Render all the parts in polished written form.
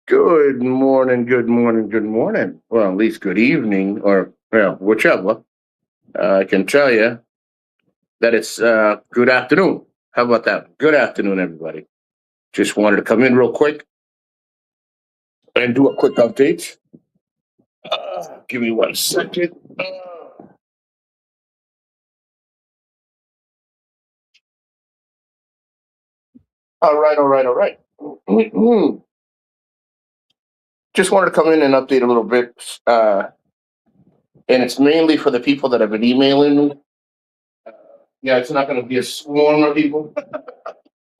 Good morning, good morning, good morning. Well, at least good evening, or well, whichever. I can tell you that it's good afternoon. How about that? Good afternoon, everybody. Just wanted to come in real quick and do a quick update. Give me 1 second. All right, all right, all right. Just wanted to come in and update a little bit, and it's mainly for the people that have been emailing me. Uh, yeah, it's not going to be a swarm of people.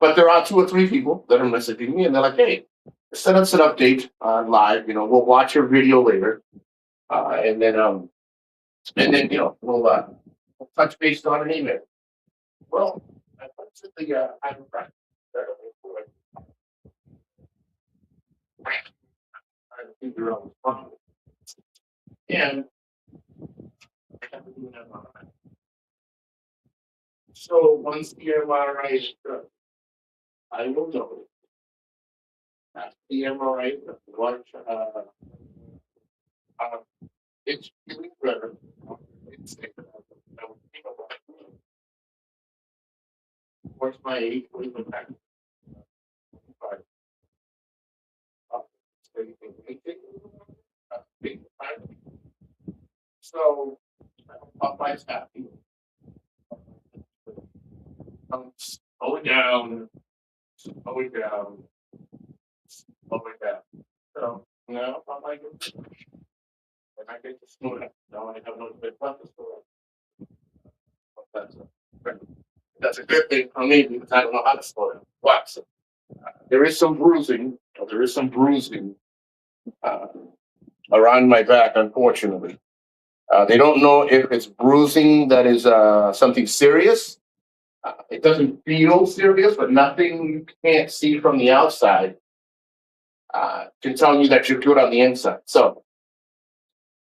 But there are two or three people that are messaging me, and they're like, "Hey, send us an update on live. We'll watch your video later, and we'll touch base on an email." Well, I went to the chiropractor trying to figure out what's wrong, and I have to do an MRI. So once the MRI is done, I will know after the MRI what uh, it's feeling better. It's what's my age? What is the back? So Popeye's happy. Slow it down, slow it down, slow it down. So now Popeye goes, and I get to slow it down. Now I have no bit left to slow it. That's that's a good thing for me because I don't know how to slow it. What? So, there is some bruising. There is some bruising uh, around my back, unfortunately. They don't know if it's bruising that is something serious. It doesn't feel serious, but nothing you can't see from the outside can tell you that you're good on the inside. So,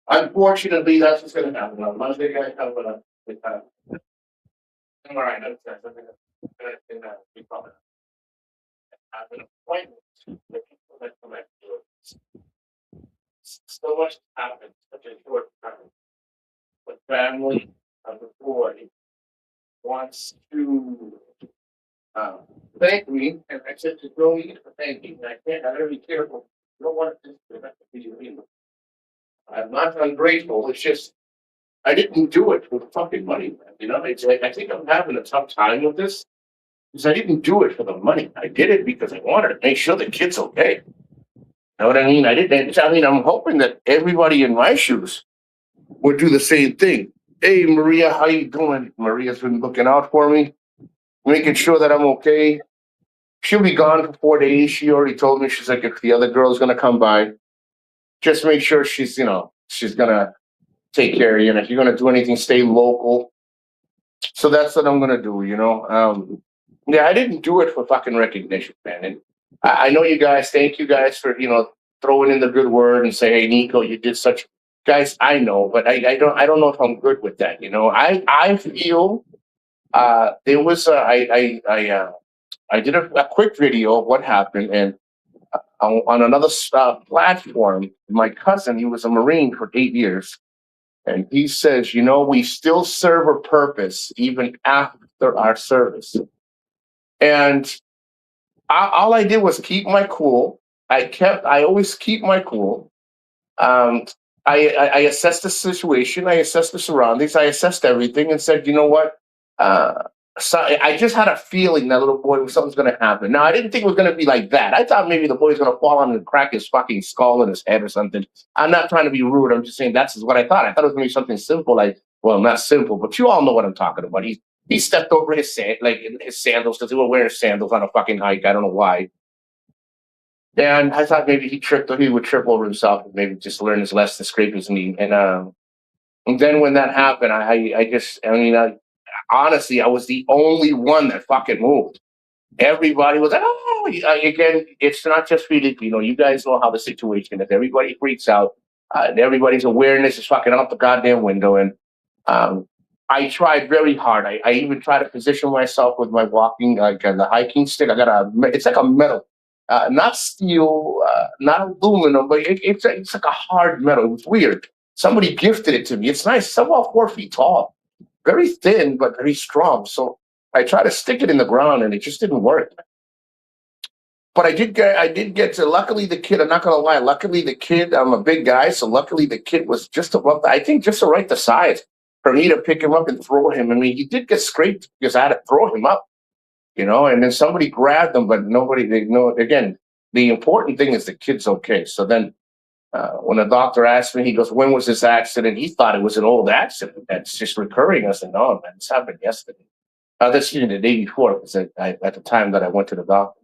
unfortunately, that's what's going to happen. On Monday, I have all right, that's something that we probably have an appointment with people that come back to it. So much happens such a short time. But family of the boy wants to uh, thank me, and I said to go eat for thanking. I can't. I gotta be careful. You don't want this to be illegal. I'm not ungrateful. It's just I didn't do it for the fucking money, man. It's like I think I'm having a tough time with this because I didn't do it for the money. I did it because I wanted to make sure the kid's okay. You know what I mean? I didn't. I mean, I'm hoping that everybody in my shoes would do the same thing. Hey, Maria, how you doing? Maria's been looking out for me, making sure that I'm okay. She'll be gone for 4 days. She already told me. She's like, if the other girl's gonna come by, just make sure she's gonna take care of you. And if you're gonna do anything, stay local. So that's what I'm gonna do. Yeah, I didn't do it for fucking recognition, man. And I know you guys. Thank you guys for throwing in the good word and say, hey, Nico, you did such. Guys, I know, but I don't know if I'm good with that. I feel there was I did a quick video of what happened, and on another platform, my cousin, he was a Marine for 8 years, and he says, we still serve a purpose even after our service. And all I did was keep my cool. I always keep my cool. Um, I assessed the situation, I assessed the surroundings, I assessed everything, and said, you know what? So I just had a feeling that little boy something's going to happen. Now I didn't think it was going to be like that. I thought maybe the boy's going to fall on and crack his fucking skull in his head or something. I'm not trying to be rude. I'm just saying that's what I thought. I thought it was going to be something simple, like well, not simple, but you all know what I'm talking about. He stepped over his sandals because he was wearing sandals on a fucking hike. I don't know why. And I thought maybe he would trip over himself and maybe just learn his lesson, scrape his knee. And then when that happened, honestly, I was the only one that fucking moved. Everybody was like, oh, again, it's not just Filipino. You guys know how the situation is. Everybody freaks out. And everybody's awareness is fucking out the goddamn window. And I tried very hard. I even tried to position myself with my walking, like the hiking stick. It's like a metal, not steel, not aluminum, but it's like a hard metal. It was weird. Somebody gifted it to me. It's nice. It's about 4 feet tall, very thin but very strong. So I tried to stick it in the ground, and it just didn't work. But I did get to. Luckily, the kid. I'm not gonna lie. Luckily, the kid. I'm a big guy, so luckily the kid was just above. I think just the right the size for me to pick him up and throw him. I mean, he did get scraped because I had to throw him up, and then somebody grabbed him, but nobody. They know again. The important thing is the kid's okay. So then, when the doctor asked me, he goes, "When was this accident?" He thought it was an old accident that's just recurring. I said, "No, man, this happened yesterday. This year, the day before, because at the time that I went to the doctor."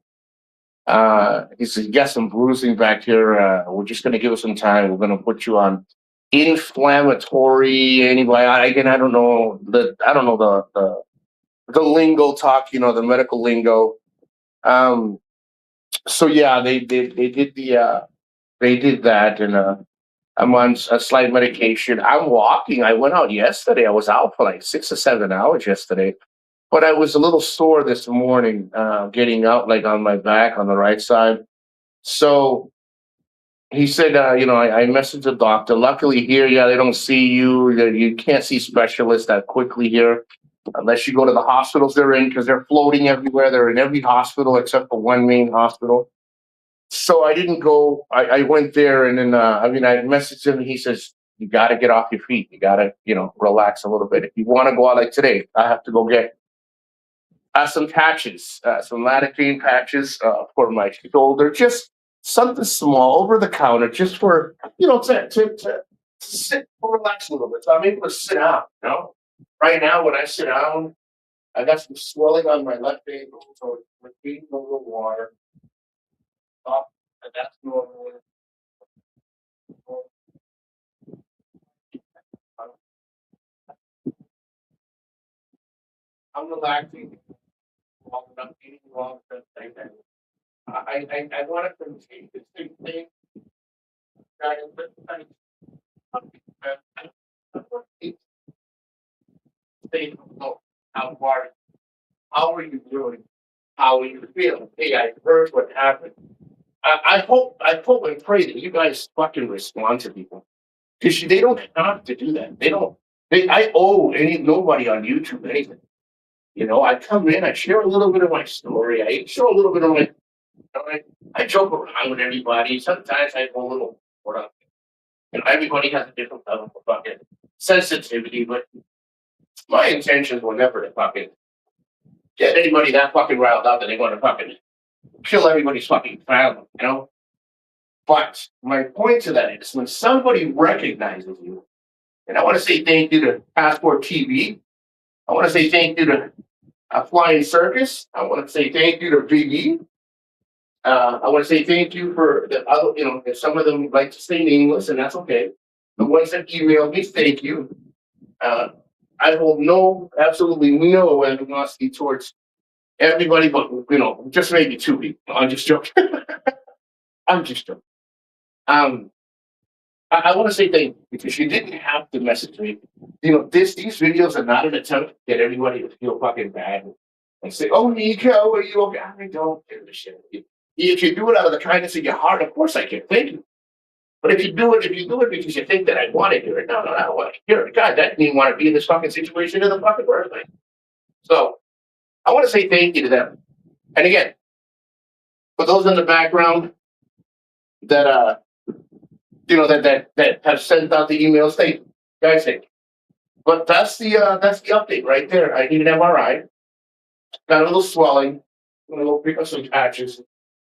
He said, "You got some bruising back here. We're just going to give it some time. We're going to put you on inflammatory antibiotic." Again, I don't know the lingo talk, the medical lingo. Um, so yeah, they did that, and I'm on a slight medication. I'm walking. I went out yesterday. I was out for like 6 or 7 hours yesterday, but I was a little sore this morning, getting out like on my back on the right side. So he said, I messaged the doctor. Luckily here, yeah, they don't see you. You can't see specialists that quickly here unless you go to the hospitals they're in because they're floating everywhere. They're in every hospital except for one main hospital. So I didn't go. I went there, and then I messaged him. And he says, "You got to get off your feet. You got to relax a little bit. If you want to go out like today, I have to go get some patches, some lidocaine patches for my shoulder, just something small over the counter, just for to sit, relax a little bit. So I'm able to sit down. Right now when I sit down, I got some swelling on my left ankle, so we're getting a little water. Oh, and that's normal. I'm relaxing. I'm eating wrong. I want to continue the same thing. Say, "Oh, how are you? How are you doing? How are you feeling? Hey, I heard what happened." I hope and pray that you guys fucking respond to people because they don't have to do that. They don't. I owe nobody on YouTube anything. I come in, I share a little bit of my story, I show a little bit of my. I joke around with everybody. Sometimes I go a little. What up? Everybody has a different level of fucking sensitivity, but my intentions were never to fucking get anybody that fucking riled up that they want to fucking kill everybody's fucking family. But my point to that is when somebody recognizes you, and I want to say thank you to Passport TV. I want to say thank you to Flying Circus. I want to say thank you to Big. I want to say thank you for the other, if some of them like to stay nameless, and that's okay. The ones that emailed me, thank you. Uh, I hold absolutely no animosity towards everybody, but just maybe two people. I'm just joking. I'm just joking. Um, I want to say thank you because you didn't have to message me. These videos are not an attempt to get everybody to feel fucking bad and say, "Oh, Nico, are you okay?" I don't give a shit. If you do it out of the kindness of your heart, of course I can. Thank you. But if you do it because you think that I want to hear it, no, I don't want to hear it. God, that didn't even want to be in this fucking situation in the fucking first place. So I want to say thank you to them. And again, for those in the background that that have sent out the emails, thank you. Guys, thank you. But that's the update right there. I need an MRI. Got a little swelling. I'm gonna go pick up some patches.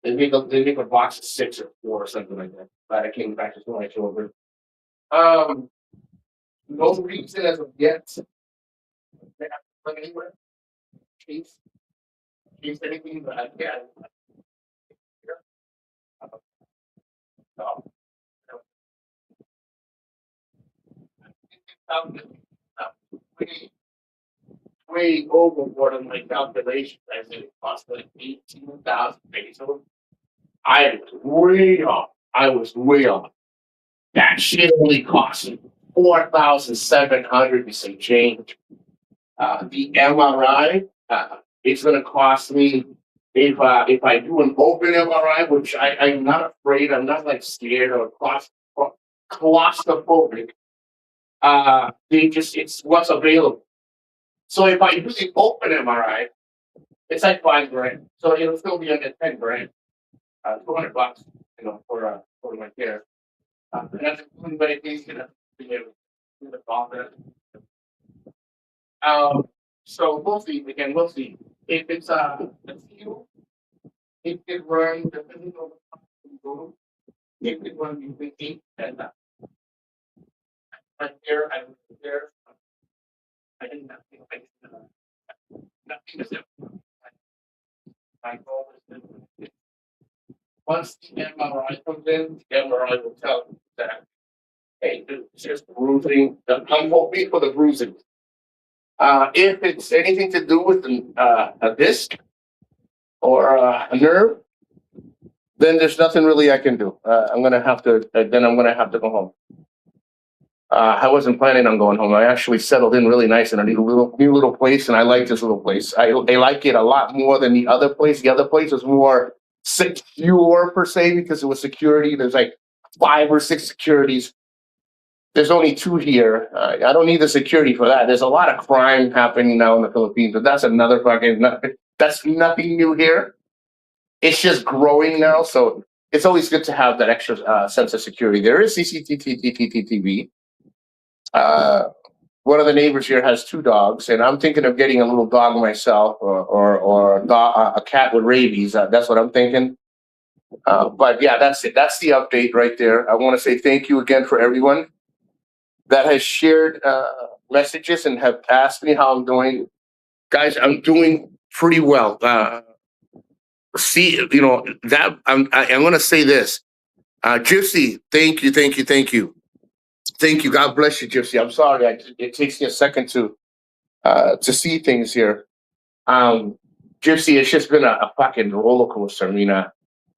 They make a box of 6 or 4 or something like that. But I came back to my children. Um, no reason as of yet. They have to plug anywhere. Case, anything, but yeah. No, no. Way, way overboard on my calculations. I said it cost like 18,000 pesos. I was way off. I was way off. That shit only cost me 4,700 and some change. The MRI, it's going to cost me. if I do an open MRI, which I'm not afraid, I'm not like scared or claustrophobic. They just it's what's available. So if I do the open MRI, it's like 5 grand. So it'll still be under 10 grand, $200, for my care. And that's including medication, being able to do the doctor. So we'll see. If it's a few, it could run depending on the time you go. It could run between 8 and I'm here, I'm there. I didn't have to, nothing is different. My goal is to, once the MRI comes in, the MRI will tell you that, hey, dude, it's just bruising. I'm hoping for the bruising. If it's anything to do with a disc or a nerve, then there's nothing really I can do. I'm gonna have to. Then I'm gonna have to go home. I wasn't planning on going home. I actually settled in really nice in a new little place, and I like this little place. I like it a lot more than the other place. The other place was more secure per se because it was security. There's like 5 or 6 securities. There's only 2 here. I don't need the security for that. There's a lot of crime happening now in the Philippines, but that's another fucking. That's nothing new here. It's just growing now, so it's always good to have that extra sense of security. There is CCTV. One of the neighbors here has 2 dogs, and I'm thinking of getting a little dog myself, or a cat with rabies. That's what I'm thinking. But yeah, that's it. That's the update right there. I want to say thank you again for everyone that has shared messages and have asked me how I'm doing. Guys, I'm doing pretty well. See, that I'm going to say this. Gypsy, thank you. Thank you. God bless you, Gypsy. I'm sorry. It takes me a second to see things here. Gypsy, it's just been a fucking roller coaster, Mina.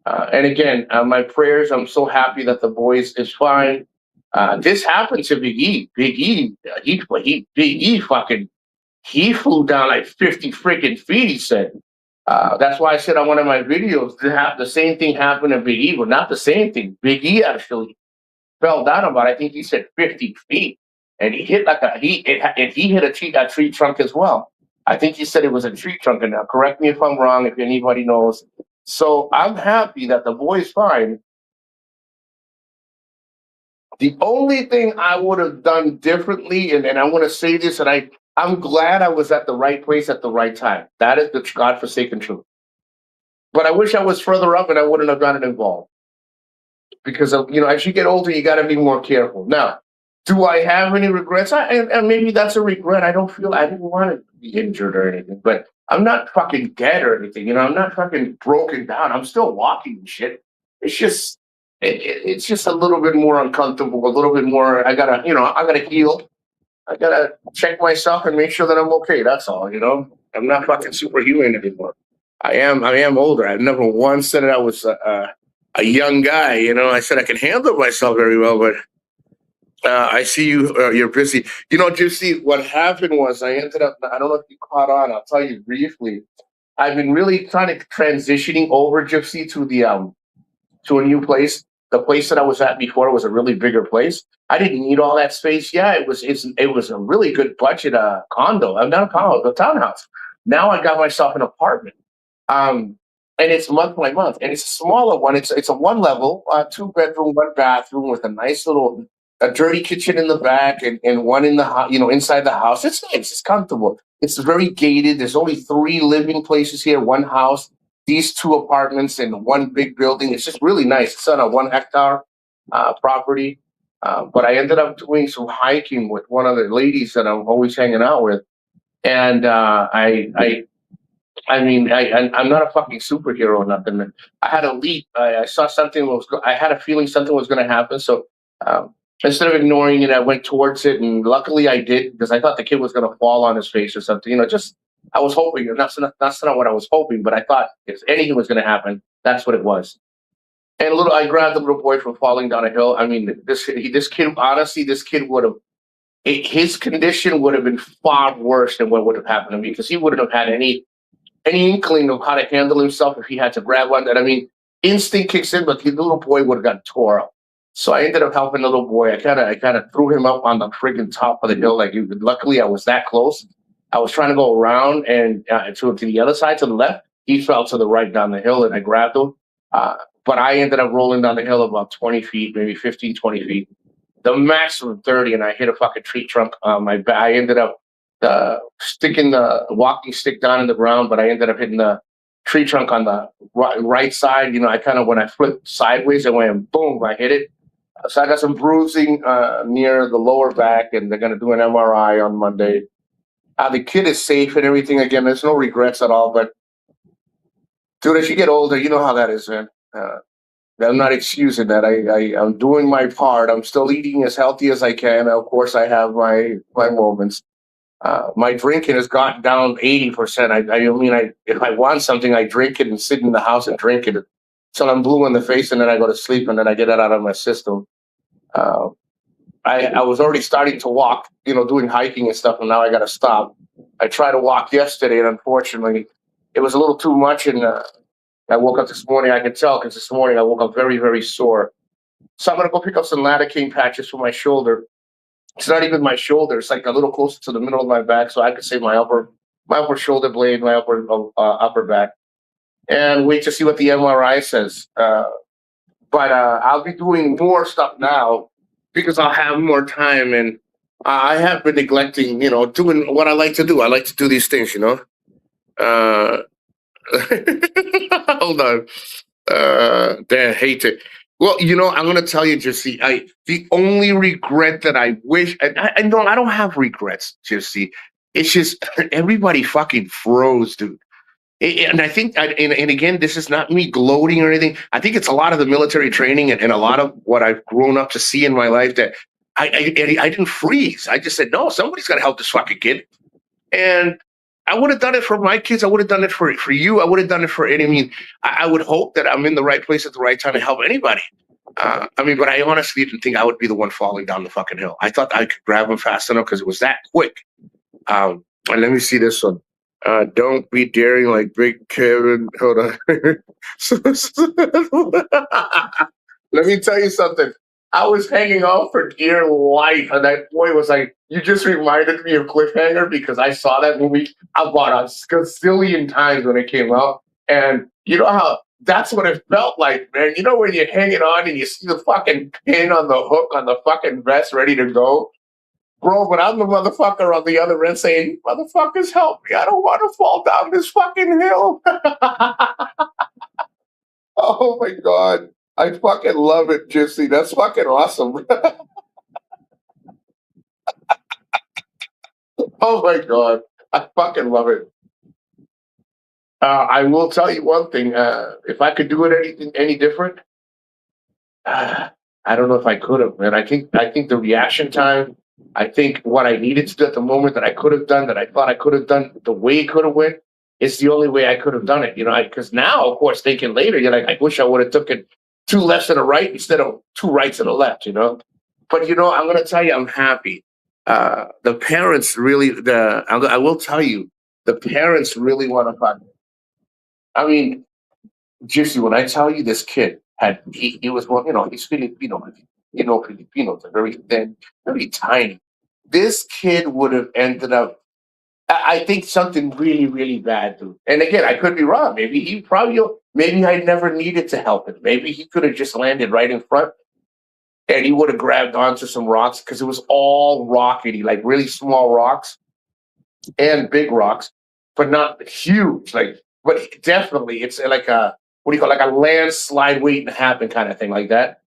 And again, my prayers. I'm so happy that the boys is fine. This happened to Big E. Big E fucking he flew down like 50 freaking feet. He said. That's why I said on one of my videos to have the same thing happen to Big E, but not the same thing. Big E actually fell down about, I think he said 50 feet, and he hit like he hit a tree trunk as well. I think he said it was a tree trunk. And now, correct me if I'm wrong, if anybody knows. So I'm happy that the boy's fine. The only thing I would have done differently, and I want to say this, and I'm glad I was at the right place at the right time. That is the godforsaken truth. But I wish I was further up and I wouldn't have gotten involved. Because as you get older, you got to be more careful. Now, do I have any regrets? And maybe that's a regret. I didn't want to be injured or anything, but I'm not fucking dead or anything. I'm not fucking broken down. I'm still walking and shit. It's just, it's just a little bit more uncomfortable, a little bit more. I gotta heal. I gotta check myself and make sure that I'm okay. That's all. I'm not fucking superhuman anymore. I am older. I've never once said that I was a young guy. I said I can handle myself very well, but I see you're busy. Gypsy, what happened was I ended up. I don't know if you caught on. I'll tell you briefly. I've been really kind of transitioning over, Gypsy, to a new place. The place that I was at before was a really bigger place. I didn't need all that space. Yeah, it was a really good budget condo. I'm not a condo, a townhouse. Now I got myself an apartment. And it's month by month, and it's a smaller one. It's a 1 level, 2 bedroom, 1 bathroom with a nice little a dirty kitchen in the back and one in the house, inside the house. It's nice. It's comfortable. It's very gated. There's only 3 living places here, 1 house, these 2 apartments, and 1 big building. It's just really nice. It's on a 1 hectare property. But I ended up doing some hiking with one of the ladies that I'm always hanging out with, and I'm not a fucking superhero or nothing. I had a leap. I saw something I had a feeling something was going to happen. So instead of ignoring it, I went towards it, and luckily I did because I thought the kid was going to fall on his face or something. Just I was hoping. That's not what I was hoping, but I thought if anything was going to happen, that's what it was. And I grabbed the little boy from falling down a hill. I mean, this kid, honestly, this kid would have. His condition would have been far worse than what would have happened to me because he wouldn't have had any inkling of how to handle himself if he had to grab one. And I mean, instinct kicks in, but the little boy would have got tore up. So I ended up helping the little boy. I kind of threw him up on the friggin' top of the hill. Luckily, I was that close. I was trying to go around and to the other side, to the left. He fell to the right down the hill, and I grabbed him. But I ended up rolling down the hill about 20 feet, maybe 15, 20 feet. The maximum 30, and I hit a fucking tree trunk on my back. I ended up sticking the walking stick down in the ground, but I ended up hitting the tree trunk on the right side. I kind of, when I flipped sideways, I went boom, I hit it. So I got some bruising near the lower back, and they're going to do an MRI on Monday. The kid is safe and everything. Again, there's no regrets at all. But dude, as you get older, you know how that is, man. I'm not excusing that. I'm doing my part. I'm still eating as healthy as I can. Of course, I have my moments. My drinking has gotten down 80%. If I want something, I drink it and sit in the house and drink it till I'm blue in the face, and then I go to sleep, and then I get it out of my system. Uh, I was already starting to walk, doing hiking and stuff, and now I got to stop. I tried to walk yesterday, and unfortunately, it was a little too much. And I woke up this morning. I can tell because this morning I woke up very, very sore. So I'm gonna go pick up some lidocaine patches for my shoulder. It's not even my shoulder. It's like a little closer to the middle of my back, so I could say my upper shoulder blade, my upper back, and wait to see what the MRI says. But I'll be doing more stuff now because I'll have more time, and I have been neglecting, doing what I like to do. I like to do these things. Uh, hold on. Damn, hate it. Well, I'm gonna tell you, Jesse. The only regret that I wish, I know I don't have regrets, Jesse. It's just everybody fucking froze, dude. And I think, and again, this is not me gloating or anything. I think it's a lot of the military training and a lot of what I've grown up to see in my life that I didn't freeze. I just said, no, somebody's got to help this fucking kid. And I would have done it for my kids. I would have done it for you. I would have done it for any. I would hope that I'm in the right place at the right time to help anybody. But I honestly didn't think I would be the one falling down the fucking hill. I thought I could grab him fast enough because it was that quick. And let me see this one. Don't be daring like Big Kevin. Hold on. Let me tell you something. I was hanging on for dear life, and that boy was like, "You just reminded me of Cliffhanger," because I saw that movie about a gazillion times when it came out, and you know how that's what it felt like, man. You know when you're hanging on and you see the fucking pin on the hook on the fucking vest ready to go, bro. But I'm the motherfucker on the other end saying, "Motherfuckers, help me! I don't want to fall down this fucking hill." Oh my god. I fucking love it, Jesse. That's fucking awesome. Oh my god. I fucking love it. I will tell you one thing. If I could do it any different, I don't know if I could have, man. I think the reaction time, I think what I needed to do at the moment that I could have done, that I thought I could have done, the way it could have went, is the only way I could have done it. Because now, of course, thinking later, you're like, I wish I would have took it two lefts and a right instead of two rights and a left. But I'm gonna tell you, I'm happy. The parents really, I will tell you, the parents really want to find. I mean, Jesse, when I tell you this kid he was one, he's Filipino, Filipinos are very thin, very tiny. This kid would have ended up, I think, something really, really bad, dude. And again, I could be wrong. Maybe I never needed to help him. Maybe he could have just landed right in front, and he would have grabbed onto some rocks because it was all rockety, like really small rocks and big rocks, but not huge. But definitely, it's like a, what do you call it, like a landslide waiting to happen kind of thing, like that.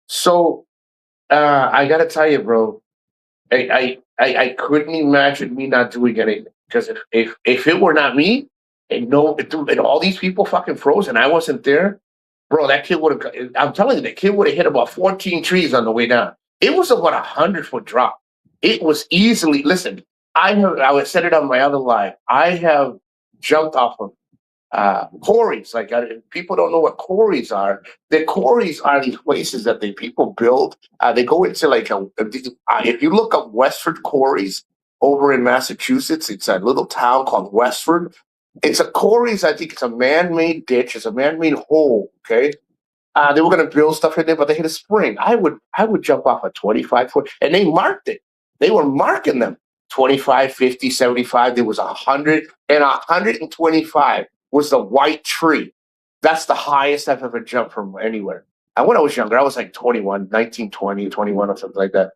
So I gotta tell you, bro, I couldn't imagine me not doing anything because if it were not me, and all these people fucking froze and I wasn't there, bro, that kid would have. I'm telling you, that kid would have hit about 14 trees on the way down. It was about 100-foot drop. It was easily. Listen, I said it on my other live. I have jumped off of quarries. People don't know what quarries are. The quarries are these places that the people build. They go into if you look up Westford Quarries over in Massachusetts, it's a little town called Westford. It's a quarries. I think it's a man-made ditch. It's a man-made hole. Okay. They were going to build stuff in there, but they hit a spring. I would jump off a 25-foot, and they marked it. They were marking them 25, 50, 75. There was 100, and 125 was the white tree. That's the highest I've ever jumped from anywhere. And when I was younger, I was like 21, 19, 20, 21, or something like that.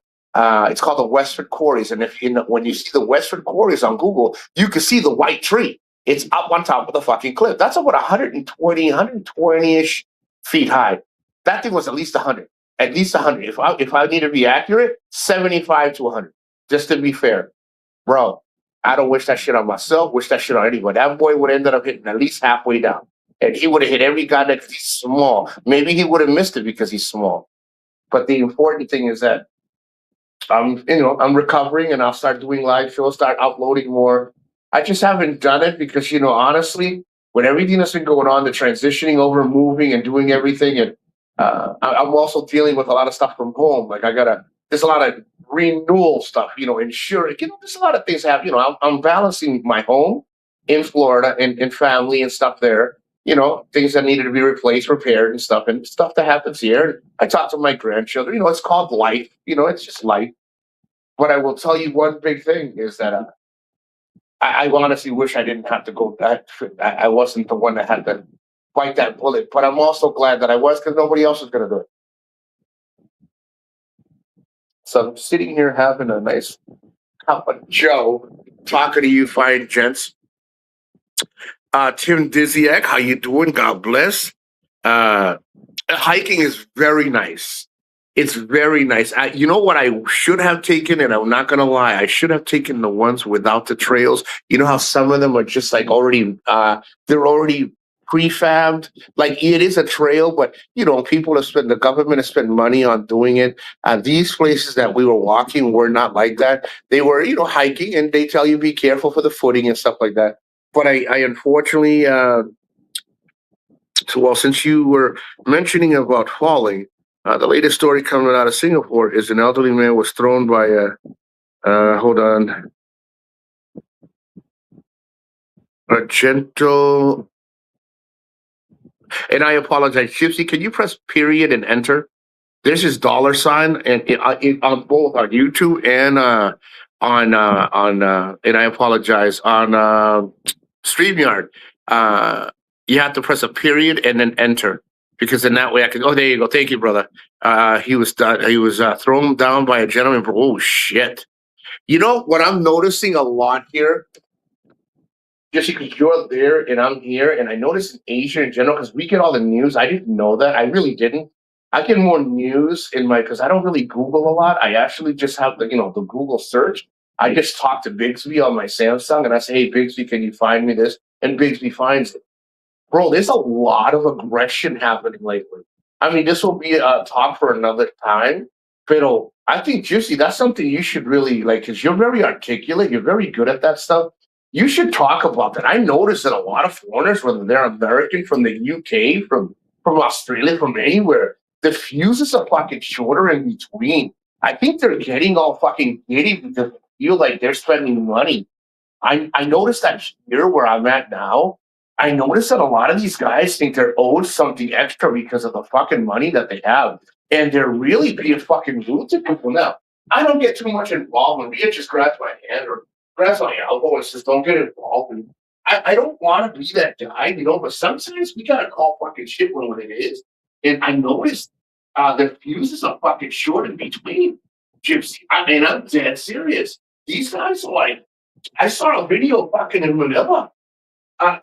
It's called the Westford Quarries. And when you see the Westford Quarries on Google, you can see the white tree. It's up on top of the fucking cliff. That's about 120-ish feet high. That thing was at least 100. At least 100. If I need to be accurate, 75 to 100. Just to be fair. Bro, I don't wish that shit on myself, wish that shit on anyone. That boy would have ended up hitting at least halfway down. And he would have hit every guy that he's small. Maybe he would have missed it because he's small. But the important thing is that I'm recovering and I'll start doing live shows, start uploading more. I just haven't done it because, honestly, with everything that's been going on, the transitioning over, moving and doing everything, and I'm also dealing with a lot of stuff from home. Like there's a lot of renewal stuff, insurance. There's a lot of things happen. I'm balancing my home in Florida and family and stuff there. Things that needed to be replaced, repaired, and stuff that happens here. I talk to my grandchildren. It's called life. It's just life. But I will tell you one big thing is that I honestly wish I didn't have to go back. I wasn't the one that had to bite that bullet. But I'm also glad that I was because nobody else was going to do it. So I'm sitting here having a nice cup of Joe, talking to you fine gents. Tim Diziak, how you doing? God bless. Hiking is very nice. It's very nice. You know what I should have taken, and I'm not gonna lie, I should have taken the ones without the trails. You know how some of them are just like already, they're already prefabbed. Like it is a trail, but the government has spent money on doing it. These places that we were walking were not like that. They were, hiking, and they tell you be careful for the footing and stuff like that. But I unfortunately, since you were mentioning about falling, the latest story coming out of Singapore is an elderly man was thrown by a gentle, and I apologize, Gypsy, can you press period and enter? There's his dollar sign, and on both on YouTube and and I apologize, on StreamYard. You have to press a period and then enter, because in that way I can. Oh, there you go. Thank you, brother. He was thrown down by a gentleman. Oh shit! You know what I'm noticing a lot here, just because you're there and I'm here, and I notice in Asia in general, because we get all the news. I didn't know that. I really didn't. I get more news because I don't really Google a lot. I actually just have the Google search. I just talk to Bigsby on my Samsung and I say, hey Bigsby, can you find me this? And Bigsby finds it. Bro, there's a lot of aggression happening lately. I mean, this will be a talk for another time. But I think, Juicy, that's something you should really because you're very articulate. You're very good at that stuff. You should talk about that. I noticed that a lot of foreigners, whether they're American, from the UK, from Australia, from anywhere, the fuses are fucking shorter in between. I think they're getting all fucking giddy because they feel like they're spending money. I noticed that here where I'm at now. I noticed that a lot of these guys think they're owed something extra because of the fucking money that they have. And they're really being fucking rude to people now. I don't get too much involved. When Rhea just grabs my hand or grabs my elbow and says, don't get involved. And I don't want to be that guy, but sometimes we got to call fucking shit when it is. And I noticed their fuses are fucking short in between. Gypsy, I'm dead serious. These guys are like, I saw a video fucking in Manila.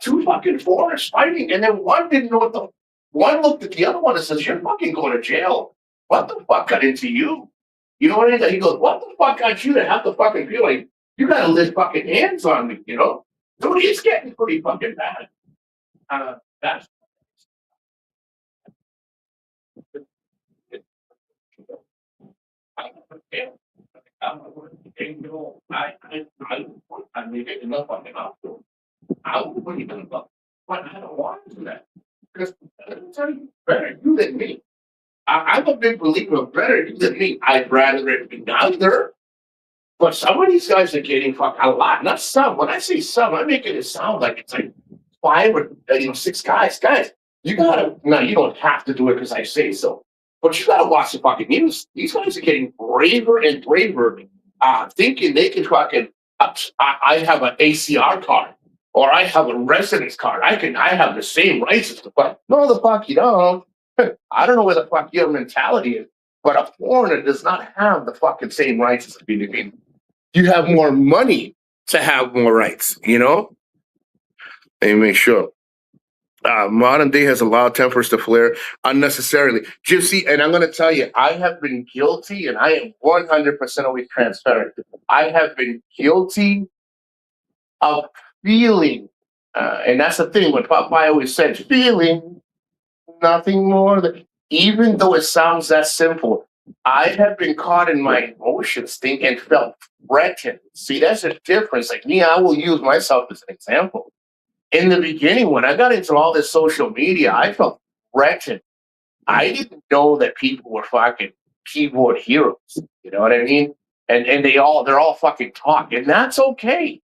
Two fucking foreigners fighting, and then one didn't know one looked at the other one and says, you're fucking going to jail. What the fuck got into you? You know what I mean? He goes, what the fuck got you to have to fucking feel like you got to lift fucking hands on me, Dude, it's getting pretty fucking bad. That's I made it enough fucking hospital. I wouldn't even look, but I don't want to do that because I'm telling you, better you than me. I'm a big believer of better you than me. I'd rather it be neither. But some of these guys are getting fucked a lot. Not some. When I say some, I'm making it sound like it's like 5 or 6 guys. Guys, you gotta no, you don't have to do it because I say so. But you gotta watch the fucking news. These guys are getting braver and braver, thinking they can fucking I have an ACR card or I have a residence card. I have the same rights as the fuck. No, the fuck you don't. I don't know where the fuck your mentality is, but a foreigner does not have the fucking same rights as a Filipino. You have more money to have more rights, you know? Let me make sure. Modern day has allowed tempers to flare unnecessarily. Gypsy, and I'm going to tell you, I have been guilty, and I am 100% always transparent. I have been guilty of feeling, and that's the thing, what Popeye always said, feeling nothing more than, even though it sounds that simple, I have been caught in my emotions and felt threatened. See, that's a difference. Like me, I will use myself as an example. In the beginning, when I got into all this social media, I felt threatened. I didn't know that people were fucking keyboard heroes. You know what I mean? And they're all fucking talk, and that's okay.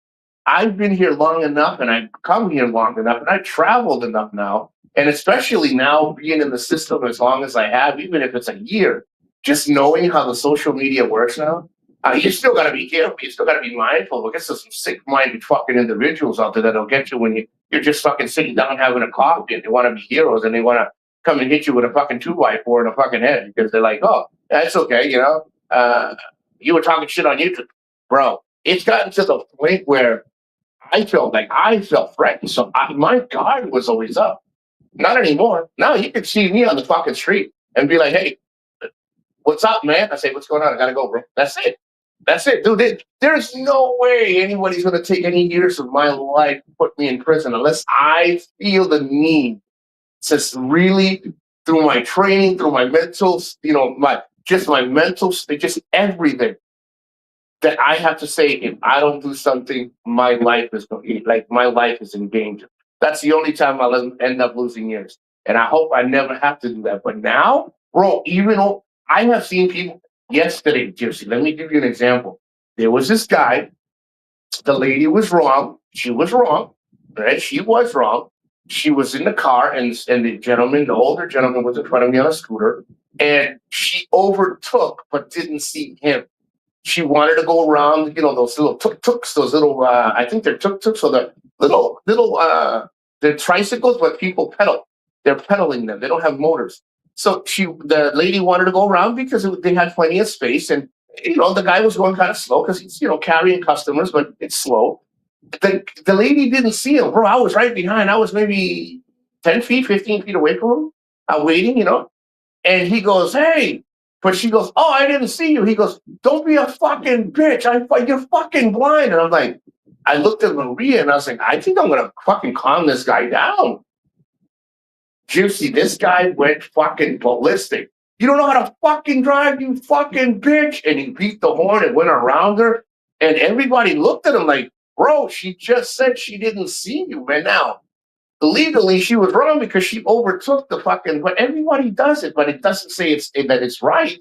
I've been here long enough, and I've come here long enough, and I've traveled enough now, and especially now being in the system as long as I have, even if it's a year, just knowing how the social media works now. You still got to be careful. You still got to be mindful because there's some sick-minded fucking individuals out there that'll get you when you're just fucking sitting down having a coffee and they want to be heroes and they want to come and hit you with a fucking 2x4 in the fucking head because they're like, oh, that's okay, you know. You were talking shit on YouTube. Bro, it's gotten to the point where I felt threatened. So my guard was always up. Not anymore. Now you can see me on the fucking street and be like, hey, what's up, man? I say, what's going on? I got to go, bro. That's it. That's it, dude. There's no way anybody's going to take any years of my life and put me in prison unless I feel the need to really, through my training, through my mental, my mental state, just everything, that I have to say, if I don't do something, my life is in danger. That's the only time I'll end up losing years. And I hope I never have to do that. But now, bro, even though I have seen people yesterday, Gypsy, let me give you an example. There was this guy, the lady was wrong. She was wrong, right? She was wrong. She was in the car, and the older gentleman was in front of me on a scooter, and she overtook but didn't see him. She wanted to go around, those little tuk-tuks, those little, I think they're tuk-tuks, or the little, they're tricycles, but people pedal. They're pedaling them. They don't have motors. So the lady wanted to go around because they had plenty of space, and the guy was going kind of slow because he's carrying customers, but it's slow. The lady didn't see him, bro. I was right behind. I was maybe 10 feet, 15 feet away from him, waiting, and he goes, hey, but she goes, oh, I didn't see you. He goes, don't be a fucking bitch. You're fucking blind. And I'm like, I looked at Maria and I was like, I think I'm going to fucking calm this guy down. Gypsy, this guy went fucking ballistic. You don't know how to fucking drive, you fucking bitch. And he beat the horn and went around her. And everybody looked at him like, bro, she just said she didn't see you, man. Now, legally, she was wrong because she overtook the fucking, but everybody does it, but it doesn't say that it's right.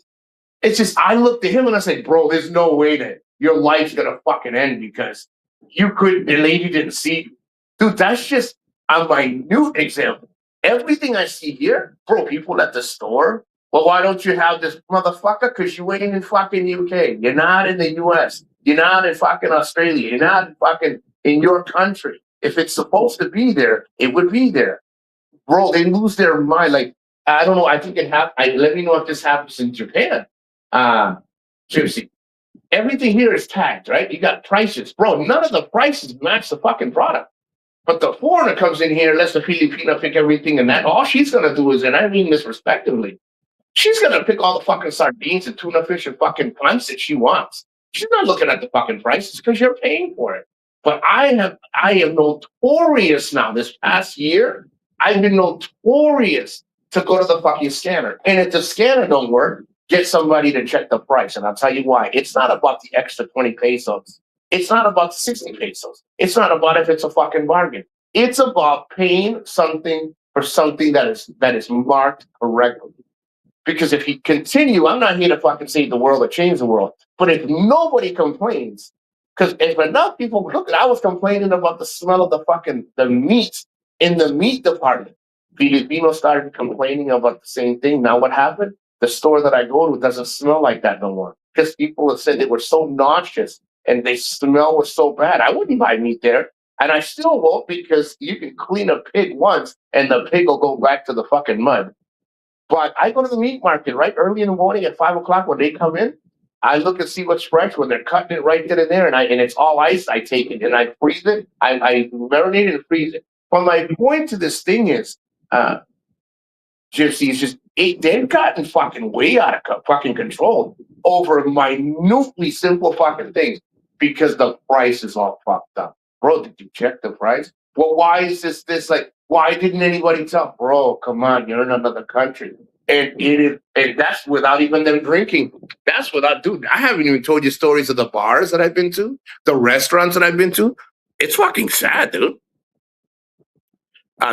It's just, I looked at him and I said, bro, there's no way that your life's going to fucking end because the lady didn't see you. Dude, that's just a minute example. Everything I see here, bro, people at the store, well, why don't you have this motherfucker? Because you ain't in fucking UK. You're not in the US. You're not in fucking Australia. You're not fucking in your country. If it's supposed to be there, it would be there. Bro, they lose their mind. Like, I don't know. I think it happened. Let me know if this happens in Japan. Gypsy. Everything here is tagged, right? You got prices. Bro, none of the prices match the fucking product. But the foreigner comes in here, lets the Filipina pick everything, and that all she's going to do is, and I mean this respectively, she's going to pick all the fucking sardines and tuna fish and fucking punch that she wants. She's not looking at the fucking prices because you're paying for it. But I am notorious now. This past year, I've been notorious to go to the fucking scanner. And if the scanner don't work, get somebody to check the price. And I'll tell you why. It's not about the extra 20 pesos. It's not about 60 pesos. It's not about if it's a fucking bargain. It's about paying something for something that is marked correctly. Because if you continue, I'm not here to fucking save the world or change the world. But if nobody complains, because if enough people look, I was complaining about the smell of the meat In the meat department, Filipino started complaining about the same thing. Now what happened? The store that I go to doesn't smell like that no more because people have said they were so nauseous and they smell was so bad. I wouldn't buy meat there, and I still won't because you can clean a pig once and the pig will go back to the fucking mud. But I go to the meat market right early in the morning at 5 o'clock when they come in. I look and see what's fresh when they're cutting it right then and there, and it's all ice. I take it and I freeze it. I marinate it and freeze it. But my point to this thing is, uh, Gypsy is just they've gotten fucking way out of fucking control over minutely simple fucking things because the price is all fucked up. Bro, did you check the price? Well, why is this like? Why didn't anybody tell? Bro, come on, you're in another country, and it is, and that's without even them drinking. That's without, dude. I haven't even told you stories of the bars that I've been to, the restaurants that I've been to. It's fucking sad, dude.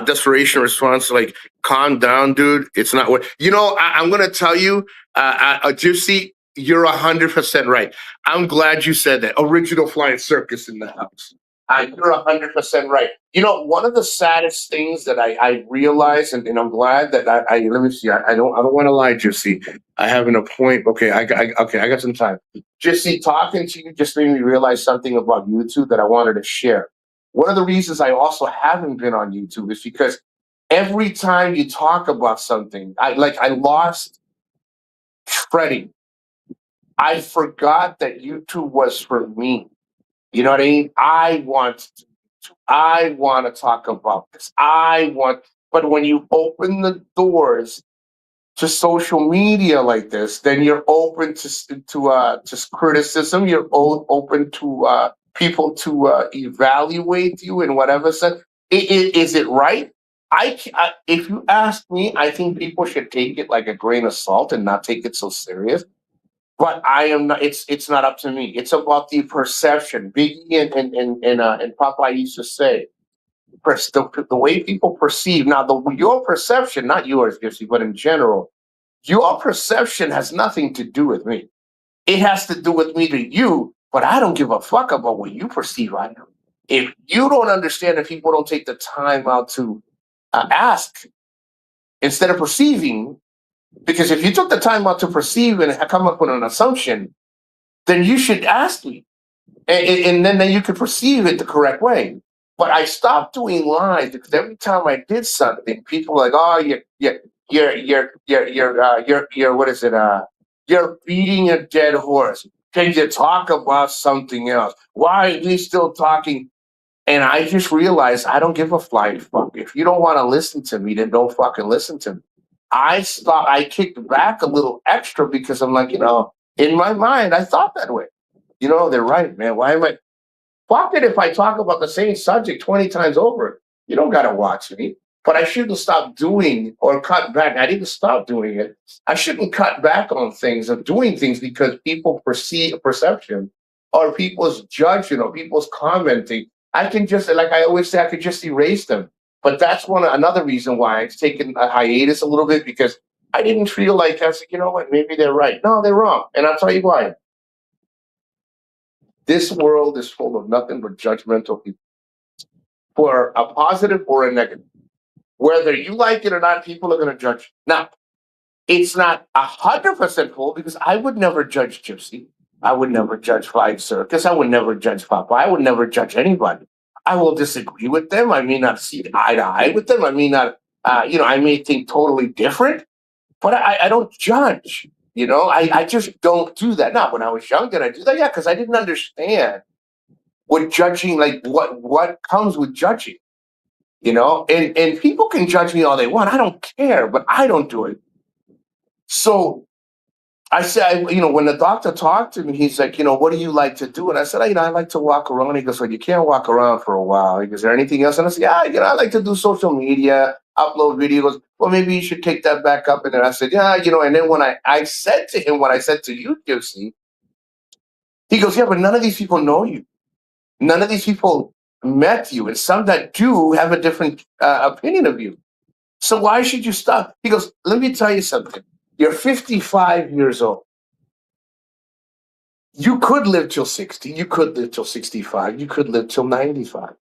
Desperation response, like, calm down, dude. It's not what you know. I'm gonna tell you, Gypsy, you're 100% right. I'm glad you said that. Original Flying Circus in the house. You're 100% right. You know, one of the saddest things that I realized, and I'm glad that I let me see. I don't want to lie, Gypsy. I have an appointment. Okay, okay. I got some time. Gypsy, talking to you just made me realize something about YouTube that I wanted to share. One of the reasons I also haven't been on YouTube is because every time you talk about something, I lost treading. I forgot that YouTube was for me. You know what I mean? I want to talk about this. But when you open the doors to social media like this, then you're open to criticism. You're open to people to evaluate you in whatever sense. Is it right? If you ask me, I think people should take it like a grain of salt and not take it so serious. But I am not. It's not up to me. It's about the perception. Biggie and Popeye used to say, the way people perceive. Now, your perception, not yours, Gypsy, but in general, your perception has nothing to do with me. It has to do with me to you, but I don't give a fuck about what you perceive I do. If you don't understand, if people don't take the time out to ask instead of perceiving, because if you took the time out to perceive and come up with an assumption, then you should ask me, and then you could perceive it the correct way. But I stopped doing live because every time I did something, people were like, "Oh, you're what is it? You're beating a dead horse. Can you talk about something else? Why are we still talking?" And I just realized I don't give a flying fuck. If you don't want to listen to me, then don't fucking listen to me. I kicked back a little extra because I'm like, in my mind, I thought that way. They're right, man. Why am I? Fuck it if I talk about the same subject 20 times over. You don't got to watch me. But I shouldn't stop doing or cut back. I didn't stop doing it. I shouldn't cut back on things of doing things because people perceive perception or people's judgment or people's commenting. I can just, like I always say, I could just erase them. But that's another reason why I've taken a hiatus a little bit because I didn't feel like I said, you know what, maybe they're right. No, they're wrong. And I'll tell you why. This world is full of nothing but judgmental people, for a positive or a negative. Whether you like it or not, people are going to judge. Now, it's not 100% full because I would never judge Gypsy. I would never judge Flying Circus. I would never judge Papa. I would never judge anybody. I will disagree with them. I may not see eye to eye with them. I may not, I may think totally different, but I don't judge. I just don't do that. Now, when I was young, did I do that? Yeah, because I didn't understand what judging, like what comes with judging. And people can judge me all they want. I don't care, but I don't do it. So I said, when the doctor talked to me, he's like, what do you like to do? And I said, I like to walk around. He goes, well, you can't walk around for a while. He goes, is there anything else? And I said, yeah, I like to do social media, upload videos. Well, maybe you should take that back up. And then I said, yeah, and then when I said to him what I said to you, Gypsy, he goes, yeah, but none of these people know you. None of these people met you. And some that do have a different opinion of you. So why should you stop? He goes, let me tell you something. You're 55 years old. You could live till 60. You could live till 65. You could live till 95.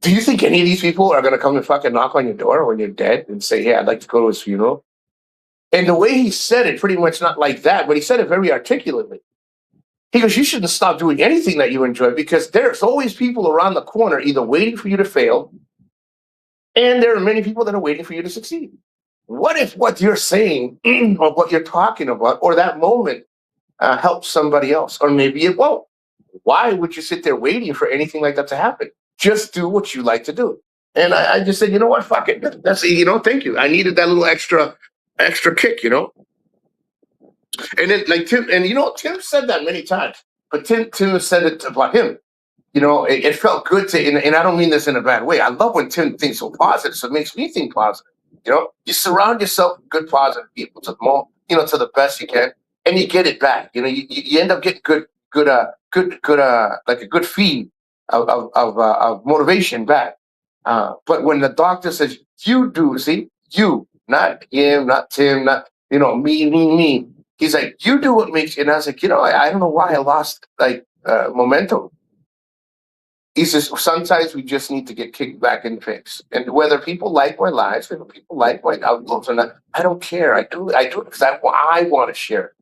Do you think any of these people are gonna come and fucking knock on your door when you're dead and say, "Hey, I'd like to go to his funeral"? And the way he said it, pretty much not like that, but he said it very articulately. He goes, "You shouldn't stop doing anything that you enjoy because there's always people around the corner either waiting for you to fail, and there are many people that are waiting for you to succeed. What if what you're saying or what you're talking about or that moment helps somebody else? Or maybe it won't. Why would you sit there waiting for anything like that to happen? Just do what you like to do." And I just said, you know what, fuck it. That's, thank you. I needed that little extra kick, And then like Tim, and Tim said that many times, but Tim has said it about him. It felt good to, and I don't mean this in a bad way. I love when Tim thinks so positive, so it makes me think positive. You surround yourself with good, positive people to the more, to the best you can, and you get it back. You end up getting good, like a good feed of motivation back. But when the doctor says you do, see, you, not him, not Tim, not me. He's like, you do what makes you. And I was like, I don't know why I lost like momentum. He says, sometimes we just need to get kicked back in the face. And whether people like my lives, whether people like my outlooks or not, I don't care. I do it because I want to share it.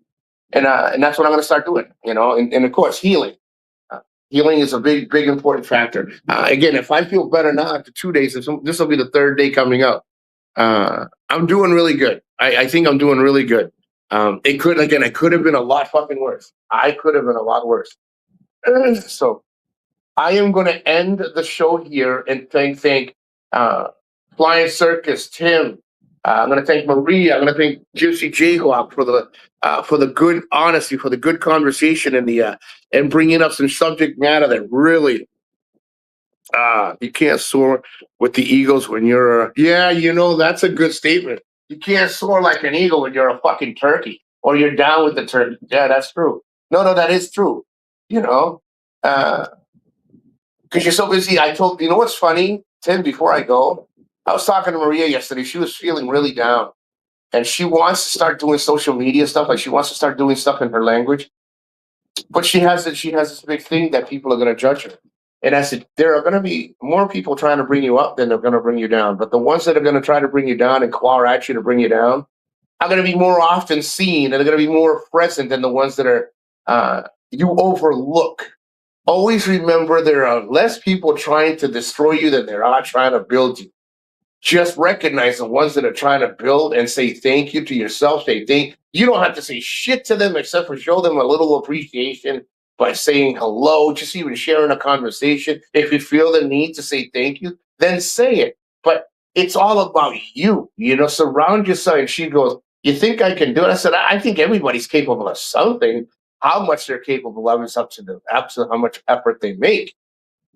And that's what I'm going to start doing, and of course, healing. Healing is a big, important factor. Again, if I feel better now after 2 days, this will be the third day coming up. I'm doing really good. I think I'm doing really good. I could have been a lot fucking worse. I could have been a lot worse. So I am going to end the show here and thank Flying Circus, Tim. I'm going to thank Maria. I'm going to thank Gypsy Jayhawk for the good honesty, for the good conversation, and bringing up some subject matter that really you can't soar with the eagles when you're that's a good statement. You can't soar like an eagle when you're a fucking turkey or you're down with the turkey. Yeah, that's true. No, that is true. Because you're so busy. What's funny, Tim, before I go, I was talking to Maria yesterday. She was feeling really down. And she wants to start doing social media stuff. Like she wants to start doing stuff in her language. But she has this big thing that people are going to judge her. And I said, there are going to be more people trying to bring you up than they're going to bring you down. But the ones that are going to try to bring you down and claw at you to bring you down are going to be more often seen and they're going to be more present than the ones that are you overlook. Always remember there are less people trying to destroy you than there are trying to build you. Just recognize the ones that are trying to build and say thank you to yourself. You don't have to say shit to them except for show them a little appreciation by saying hello, just even sharing a conversation. If you feel the need to say thank you, then say it. But it's all about you, surround yourself. And she goes, you think I can do it? I said, I think everybody's capable of something. How much they're capable of is up to them, how much effort they make.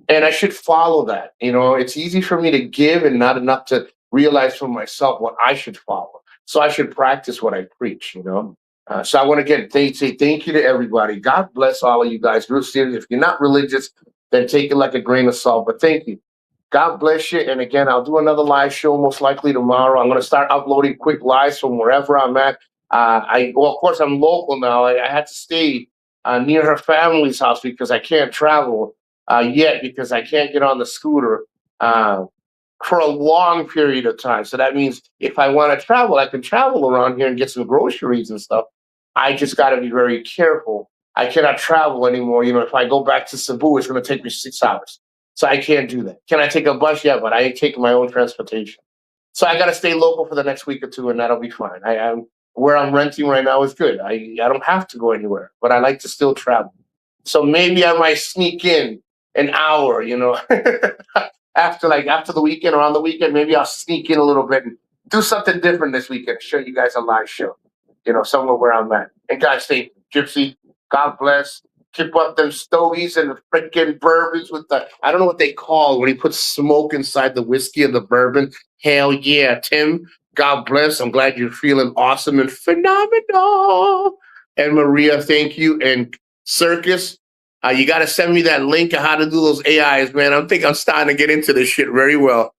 And I should follow that. It's easy for me to give and not enough to realize for myself what I should follow. So I should practice what I preach, So I want to say thank you to everybody. God bless all of you guys. Real serious. If you're not religious, then take it like a grain of salt. But thank you. God bless you. And again, I'll do another live show most likely tomorrow. I'm going to start uploading quick lives from wherever I'm at. Of course, I'm local now. I had to stay near her family's house because I can't travel yet because I can't get on the scooter for a long period of time. So that means if I want to travel, I can travel around here and get some groceries and stuff. I just got to be very careful. I cannot travel anymore. If I go back to Cebu, it's going to take me 6 hours. So I can't do that. Can I take a bus? Yeah, but I ain't taking my own transportation. So I got to stay local for the next week or two, and that'll be fine. Where I'm renting right now is good. I don't have to go anywhere, but I like to still travel. So maybe I might sneak in an hour, after the weekend or on the weekend, maybe I'll sneak in a little bit and do something different this weekend. Show you guys a live show, somewhere where I'm at. And guys, stay Gypsy. God bless. Keep up them stogies and the freaking bourbons with I don't know what they call when he puts smoke inside the whiskey and the bourbon. Hell yeah, Tim. God bless. I'm glad you're feeling awesome and phenomenal. And Maria, thank you. And Circus, you got to send me that link of how to do those AIs, man. I think I'm starting to get into this shit very well.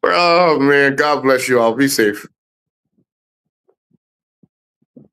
Oh, man. God bless you all. Be safe.